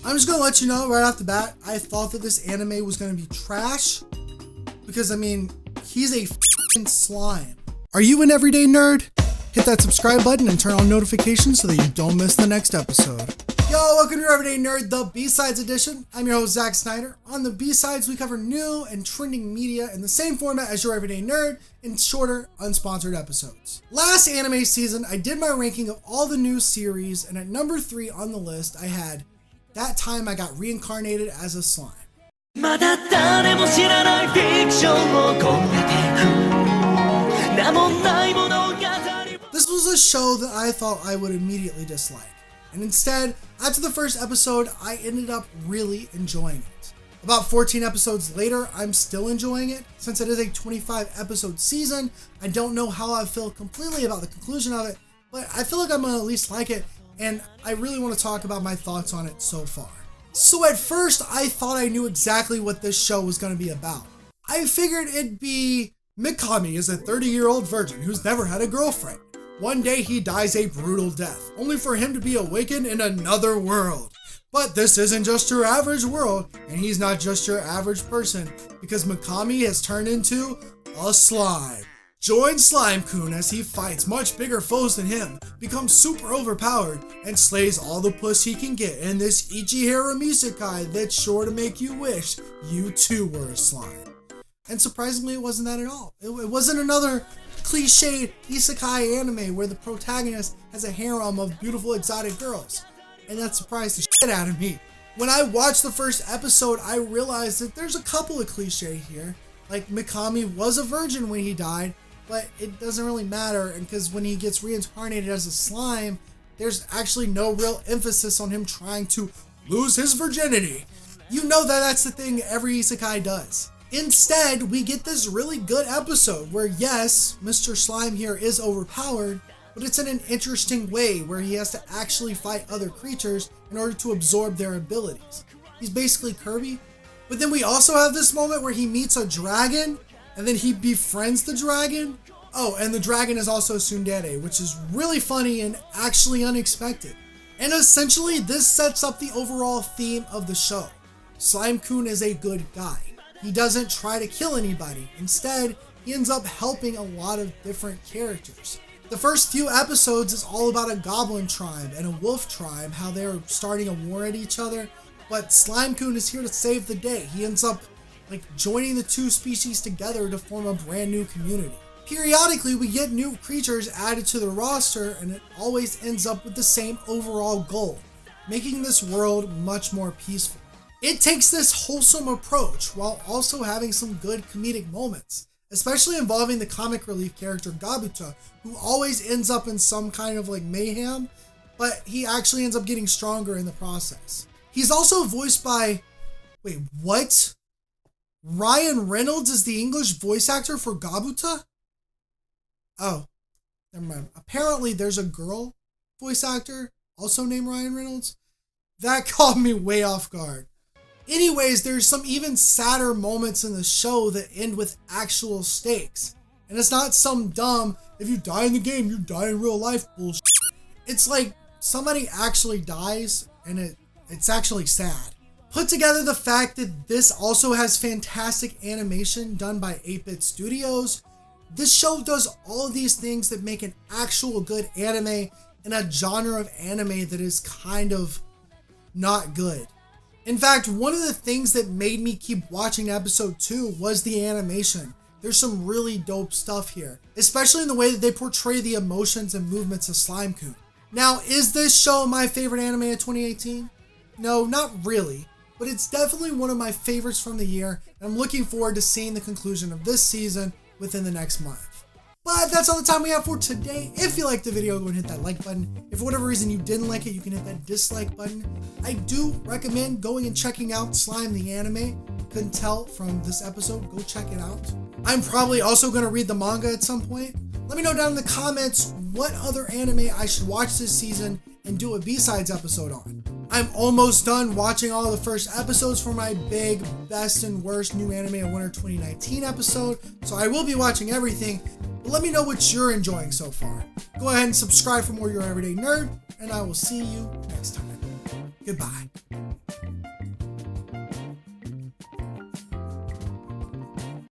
I'm just gonna let you know right off the bat, I thought that this anime was gonna be trash because, I mean, he's a f***ing slime. Are you an everyday nerd? Hit that subscribe button and turn on notifications so that you don't miss the next episode. Yo, welcome to your Everyday Nerd, the B-Sides edition. I'm your host, Zack Snyder. On the B-Sides, we cover new and trending media in the same format as your Everyday Nerd in shorter, unsponsored episodes. Last anime season, I did my ranking of all the new series, and at number 3 on the list, I had That Time I Got Reincarnated as a Slime. This was a show that I thought I would immediately dislike. And instead, after the first episode, I ended up really enjoying it. About 14 episodes later, I'm still enjoying it. Since it is a 25 episode season, I don't know how I feel completely about the conclusion of it, but I feel like I'm gonna at least like it, and I really want to talk about my thoughts on it so far. So at first, I thought I knew exactly what this show was gonna be about. I figured it'd be Mikami is a 30-year-old virgin who's never had a girlfriend. One day he dies a brutal death, only for him to be awakened in another world. But this isn't just your average world, and he's not just your average person, because Mikami has turned into a slime. Join Slime-kun as he fights much bigger foes than him, becomes super overpowered, and slays all the puss he can get in this Ichihara Isekai that's sure to make you wish you too were a slime. And surprisingly, it wasn't that at all. It wasn't another cliched Isekai anime where the protagonist has a harem of beautiful exotic girls. And that surprised the shit out of me. When I watched the first episode, I realized that there's a couple of cliches here. Like, Mikami was a virgin when he died, but it doesn't really matter, and because when he gets reincarnated as a slime, there's actually no real emphasis on him trying to lose his virginity. You know that that's the thing every isekai does. Instead, we get this really good episode where, yes, Mr. Slime here is overpowered, but it's in an interesting way where he has to actually fight other creatures in order to absorb their abilities. He's basically Kirby. But then we also have this moment where he meets a dragon, and then he befriends the dragon. Oh, and the dragon is also Tsundere, which is really funny and actually unexpected. And essentially, this sets up the overall theme of the show. Slime-kun is a good guy. He doesn't try to kill anybody. Instead, he ends up helping a lot of different characters. The first few episodes is all about a goblin tribe and a wolf tribe, how they're starting a war at each other, but Slime-kun is here to save the day. He ends up joining the two species together to form a brand new community. Periodically, we get new creatures added to the roster, and it always ends up with the same overall goal, making this world much more peaceful. It takes this wholesome approach while also having some good comedic moments, especially involving the comic relief character Gabuta, who always ends up in some kind of mayhem, but he actually ends up getting stronger in the process. He's also voiced by, wait, what? Ryan Reynolds is the English voice actor for Gabuta? Oh, never mind. Apparently there's a girl voice actor also named Ryan Reynolds. That caught me way off guard. Anyways, there's some even sadder moments in the show that end with actual stakes. And it's not some dumb, if you die in the game, you die in real life bullshit. It's like somebody actually dies, and it's actually sad. Put together the fact that this also has fantastic animation done by 8-Bit Studios, this show does all of these things that make an actual good anime in a genre of anime that is kind of not good. In fact, one of the things that made me keep watching episode 2 was the animation. There's some really dope stuff here, especially in the way that they portray the emotions and movements of Slime-kun. Now, is this show my favorite anime of 2018? No, not really, but it's definitely one of my favorites from the year, and I'm looking forward to seeing the conclusion of this season within the next month. But that's all the time we have for today. If you liked the video, go and hit that like button. If for whatever reason you didn't like it, you can hit that dislike button. I do recommend going and checking out Slime the anime. Couldn't tell from this episode, go check it out. I'm probably also going to read the manga at some point. Let me know down in the comments what other anime I should watch this season and do a B-Sides episode on. I'm almost done watching all the first episodes for my big best and worst new anime of winter 2019 episode, so I will be watching everything, but let me know what you're enjoying so far. Go ahead and subscribe for more Your Everyday Nerd, and I will see you next time. Goodbye.